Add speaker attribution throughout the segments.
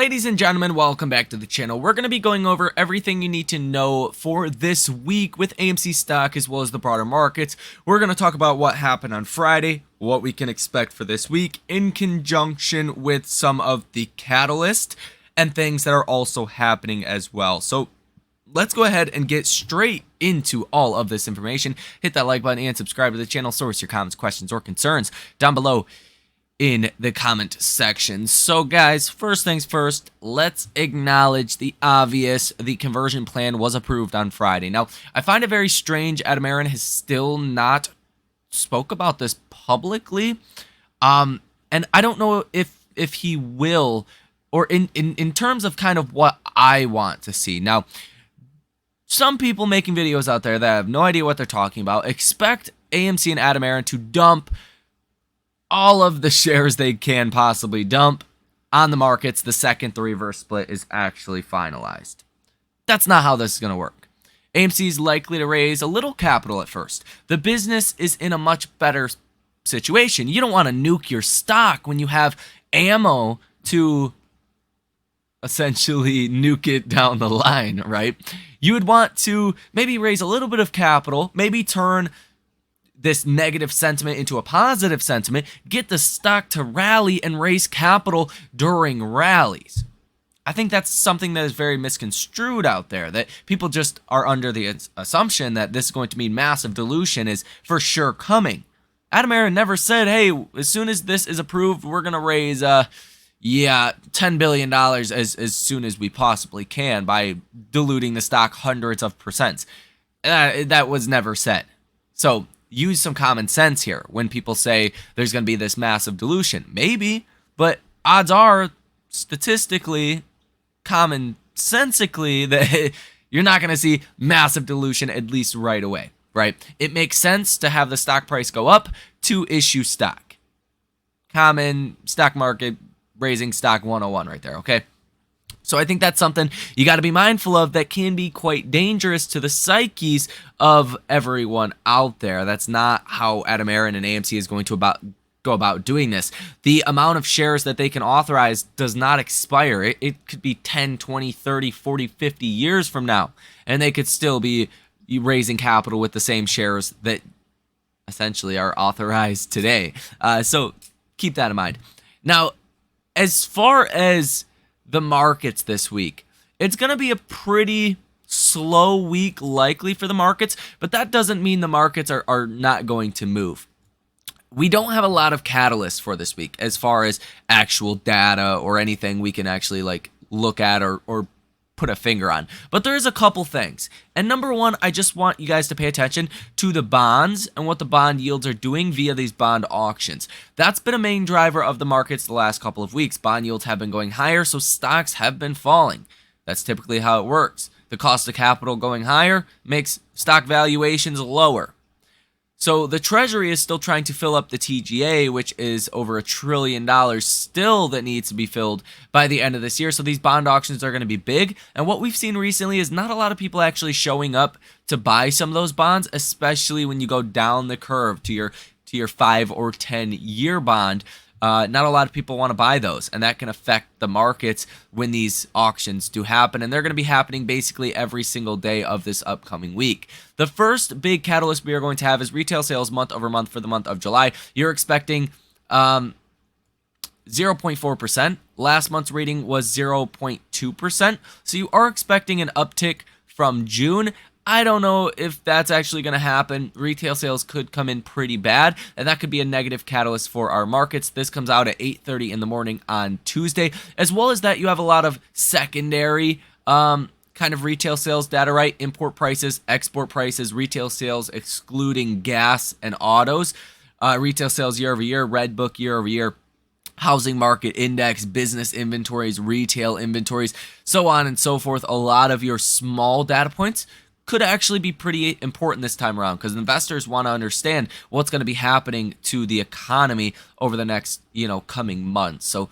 Speaker 1: Ladies and gentlemen, welcome back to the channel. We're going to be going over everything you need to know for this week with AMC Stock as well as the broader markets. We're going to talk about what happened on Friday, what we can expect for this week in conjunction with some of the catalyst and things that are also happening as well. So let's go ahead and get straight into all of this information. Hit that like button and subscribe to the channel. Source your comments, questions, or concerns down below in the comment section. So guys, first things first, let's acknowledge the obvious. The conversion plan was approved on Friday. Now, I find it very strange Adam Aron has still not spoke about this publicly. And I don't know if he will, or in terms of kind of what I want to see. Now, some people making videos out there that have no idea what they're talking about expect AMC and Adam Aron to dump all of the shares they can possibly dump on the markets the second the reverse split is actually finalized. That's not how this is going to work. AMC is likely to raise a little capital at first. The business is in a much better situation. You don't want to nuke your stock when you have ammo to essentially nuke it down the line, right? You would want to maybe raise a little bit of capital, maybe turn this negative sentiment into a positive sentiment, get the stock to rally and raise capital during rallies. I think that's something that is very misconstrued out there, that people just are under the assumption that this is going to mean massive dilution is for sure coming. Adam Aron never said, hey, as soon as this is approved, we're going to raise $10 billion as soon as we possibly can by diluting the stock hundreds of percents. That was never said. So use some common sense here when people say there's going to be this massive dilution. Maybe, but odds are, statistically, commonsensically, that you're not going to see massive dilution at least right away, right? It makes sense to have the stock price go up to issue stock. Common stock market raising stock 101 right there, okay? So I think that's something you got to be mindful of that can be quite dangerous to the psyches of everyone out there. That's not how Adam Aron and AMC is going to go about doing this. The amount of shares that they can authorize does not expire. It could be 10, 20, 30, 40, 50 years from now, and they could still be raising capital with the same shares that essentially are authorized today. So keep that in mind. Now, as far as the markets this week, it's going to be a pretty slow week likely for the markets, but that doesn't mean the markets are not going to move. We don't have a lot of catalysts for this week as far as actual data or anything we can actually look at or put a finger on. But there is a couple things. And number one, I just want you guys to pay attention to the bonds and what the bond yields are doing via these bond auctions. That's been a main driver of the markets the last couple of weeks. Bond yields have been going higher, so stocks have been falling. That's typically how it works. The cost of capital going higher makes stock valuations lower. So the Treasury is still trying to fill up the TGA, which is over $1 trillion still that needs to be filled by the end of this year. So these bond auctions are going to be big. And what we've seen recently is not a lot of people actually showing up to buy some of those bonds, especially when you go down the curve to your 5 or 10 year bond. Not a lot of people want to buy those, and that can affect the markets when these auctions do happen, and they're going to be happening basically every single day of this upcoming week. The first big catalyst we are going to have is retail sales month over month for the month of July. You're expecting 0.4%. Last month's reading was 0.2%, so you are expecting an uptick from June. I don't know if that's actually going to happen. Retail sales could come in pretty bad, and that could be a negative catalyst for our markets. This comes out at 8:30 in the morning on Tuesday. As well as that, you have a lot of secondary kind of retail sales data, right? Import prices, export prices, retail sales excluding gas and autos, retail sales year over year, Red Book year over year, housing market index, business inventories, retail inventories, so on and so forth. A lot of your small data points could actually be pretty important this time around because investors want to understand what's going to be happening to the economy over the next, coming months. So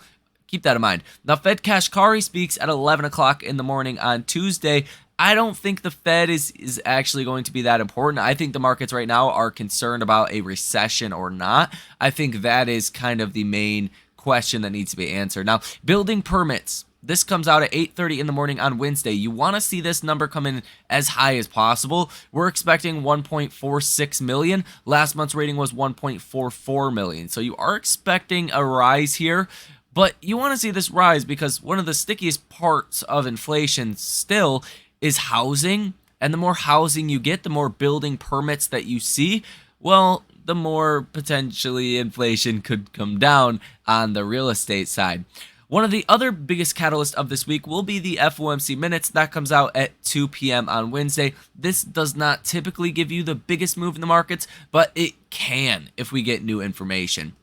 Speaker 1: keep that in mind. Now, Fed Kashkari speaks at 11 o'clock in the morning on Tuesday. I don't think the Fed is actually going to be that important. I think the markets right now are concerned about a recession or not. I think that is kind of the main question that needs to be answered. Now, building permits. This comes out at 8:30 in the morning on Wednesday. You want to see this number come in as high as possible. We're expecting 1.46 million. Last month's rating was 1.44 million. So you are expecting a rise here. But you want to see this rise because one of the stickiest parts of inflation still is housing. And the more housing you get, the more building permits that you see, well, the more potentially inflation could come down on the real estate side. One of the other biggest catalysts of this week will be the FOMC minutes. That comes out at 2 p.m. on Wednesday. This does not typically give you the biggest move in the markets, but it can if we get new information.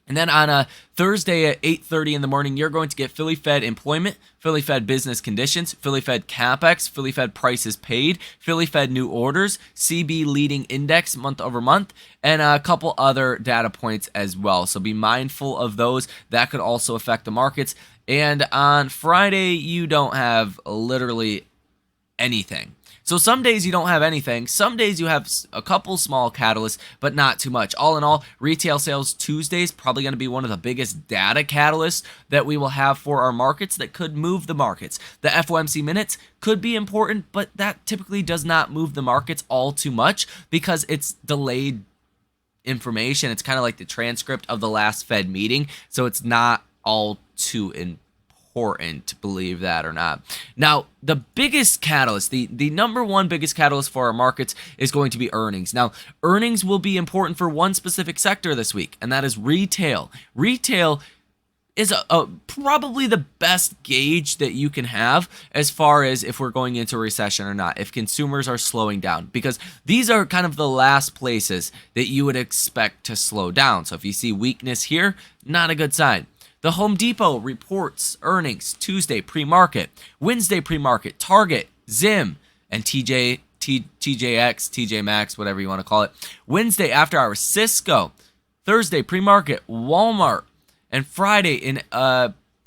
Speaker 1: And then on a Thursday at 8:30 in the morning, you're going to get Philly Fed employment, Philly Fed business conditions, Philly Fed capex, Philly Fed prices paid, Philly Fed new orders, CB leading index month over month, and a couple other data points as well. So be mindful of those. That could also affect the markets. And on Friday, you don't have literally anything. So some days you don't have anything. Some days you have a couple small catalysts, but not too much. All in all, retail sales Tuesday is probably going to be one of the biggest data catalysts that we will have for our markets that could move the markets. The FOMC minutes could be important, but that typically does not move the markets all too much because it's delayed information. It's kind of like the transcript of the last Fed meeting, so it's not all too important, believe that or not. Now, the biggest catalyst, the number one biggest catalyst for our markets is going to be earnings. Now, earnings will be important for one specific sector this week, and that is retail. Retail is probably the best gauge that you can have as far as if we're going into a recession or not, if consumers are slowing down, because these are kind of the last places that you would expect to slow down. So if you see weakness here, not a good sign. The Home Depot reports earnings Tuesday pre-market, Wednesday pre-market, Target, Zim, and TJX, TJ Maxx, whatever you want to call it. Wednesday after hours, Cisco. Thursday pre-market, Walmart. And Friday in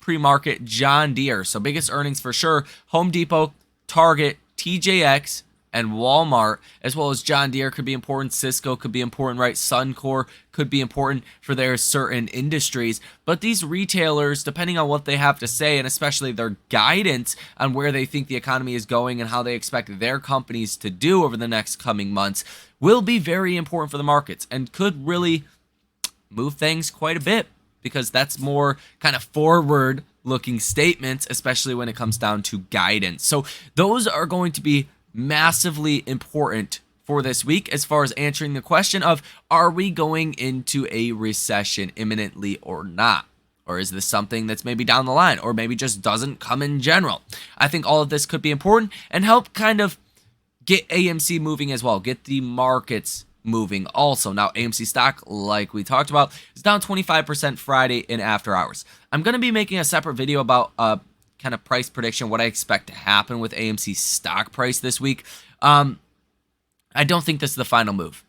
Speaker 1: pre-market, John Deere. So biggest earnings for sure, Home Depot, Target, TJX, and Walmart, as well as John Deere could be important. Cisco could be important, right? Suncor could be important for their certain industries. But these retailers, depending on what they have to say, and especially their guidance on where they think the economy is going and how they expect their companies to do over the next coming months, will be very important for the markets and could really move things quite a bit, because that's more kind of forward-looking statements, especially when it comes down to guidance. So those are going to be massively important for this week as far as answering the question of, are we going into a recession imminently or not? Or is this something that's maybe down the line, or maybe just doesn't come in general? I think all of this could be important and help kind of get AMC moving as well, get the markets moving also. Now, AMC stock, like we talked about, is down 25% Friday in after hours. I'm going to be making a separate video about kind of price prediction, what I expect to happen with AMC stock price this week. I don't think this is the final move.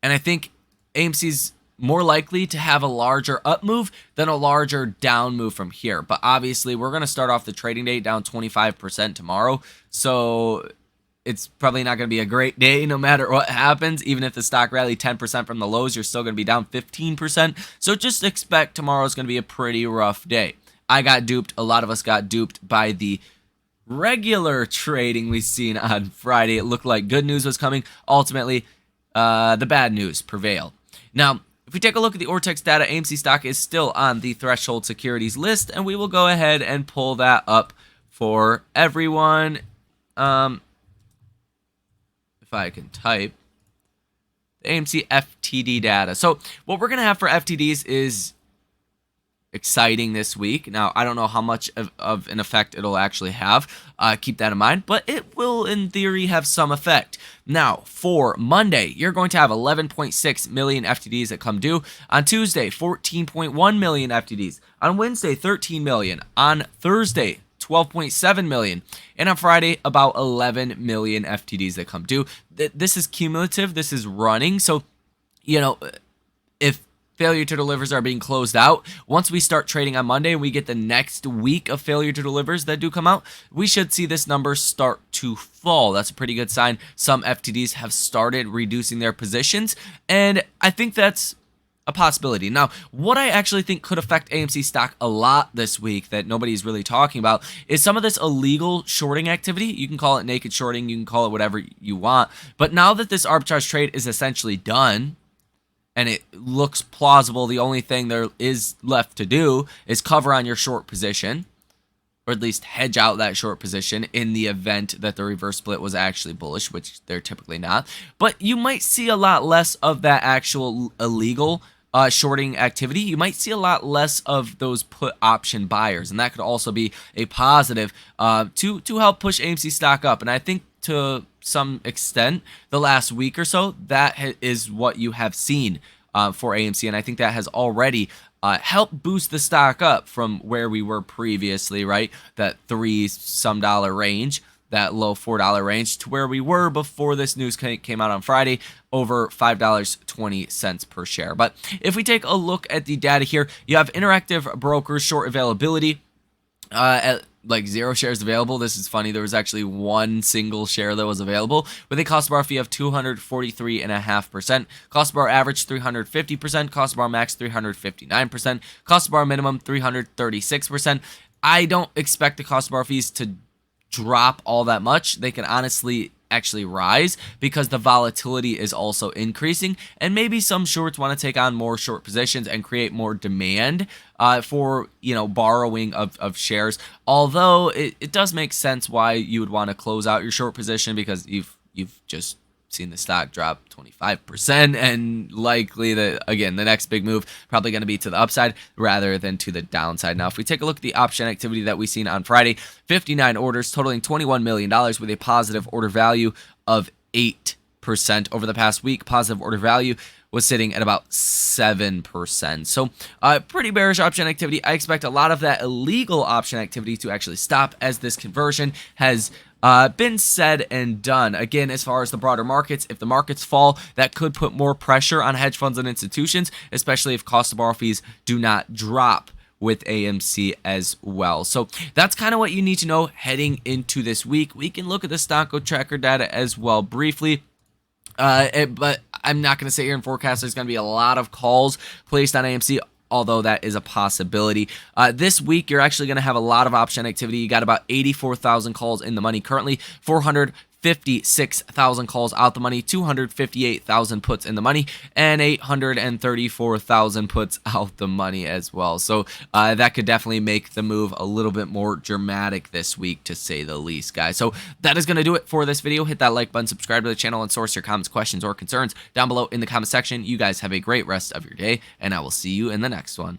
Speaker 1: And I think AMC's more likely to have a larger up move than a larger down move from here. But obviously, we're going to start off the trading day down 25% tomorrow. So it's probably not going to be a great day no matter what happens. Even if the stock rally 10% from the lows, you're still going to be down 15%. So just expect tomorrow's going to be a pretty rough day. I got duped. A lot of us got duped by the regular trading we've seen on Friday. It looked like good news was coming. Ultimately, the bad news prevailed. Now, if we take a look at the Ortex data, AMC stock is still on the threshold securities list, and we will go ahead and pull that up for everyone. If I can type the AMC FTD data. So what we're going to have for FTDs is exciting this week. Now, I don't know how much of an effect it'll actually have. Keep that in mind, but it will, in theory, have some effect. Now, for Monday, you're going to have 11.6 million FTDs that come due. On Tuesday, 14.1 million FTDs. On Wednesday, 13 million. On Thursday, 12.7 million. And on Friday, about 11 million FTDs that come due. This is cumulative. This is running. So, if failure to delivers are being closed out, once we start trading on Monday and we get the next week of failure to delivers that do come out, we should see this number start to fall. That's a pretty good sign. Some FTDs have started reducing their positions, and I think that's a possibility. Now, what I actually think could affect AMC stock a lot this week that nobody's really talking about is some of this illegal shorting activity. You can call it naked shorting, you can call it whatever you want. But now that this arbitrage trade is essentially done, and it looks plausible, the only thing there is left to do is cover on your short position, or at least hedge out that short position in the event that the reverse split was actually bullish, which they're typically not. But you might see a lot less of that actual illegal shorting activity. You might see a lot less of those put option buyers, and that could also be a positive to help push AMC stock up. And I think to some extent, the last week or so, that is what you have seen for AMC, and I think that has already helped boost the stock up from where we were previously, right? That $3-some range, that low $4 range, to where we were before this news came out on Friday, over $5.20 per share. But if we take a look at the data here, you have Interactive Brokers short availability at like 0 shares available. This is funny. There was actually one single share that was available with a cost bar fee of 243.5%. Cost bar average 350%. Cost bar max 359%. Cost bar minimum 336%. I don't expect the cost bar fees to drop all that much. They can honestly actually rise because the volatility is also increasing, and maybe some shorts want to take on more short positions and create more demand for borrowing of shares. Although it does make sense why you would want to close out your short position, because you've just seen the stock drop 25%, and likely the next big move probably going to be to the upside rather than to the downside. Now, if we take a look at the option activity that we seen on Friday, 59 orders totaling $21 million with a positive order value of 8%. Over the past week, positive order value was sitting at about 7%. So pretty bearish option activity. I expect a lot of that illegal option activity to actually stop as this conversion has been said and done. Again, as far as the broader markets, if the markets fall, that could put more pressure on hedge funds and institutions, especially if cost of borrow fees do not drop with AMC as well. So that's kind of what you need to know heading into this week. We can look at the stock tracker data as well briefly. But I'm not going to sit here and forecast there's going to be a lot of calls placed on AMC, although that is a possibility. This week, you're actually going to have a lot of option activity. You got about 84,000 calls in the money currently, 456,000 calls out the money, 258,000 puts in the money, and 834,000 puts out the money as well. So that could definitely make the move a little bit more dramatic this week, to say the least, guys. So that is going to do it for this video. Hit that like button, subscribe to the channel, and source your comments, questions, or concerns down below in the comment section. You guys have a great rest of your day, and I will see you in the next one.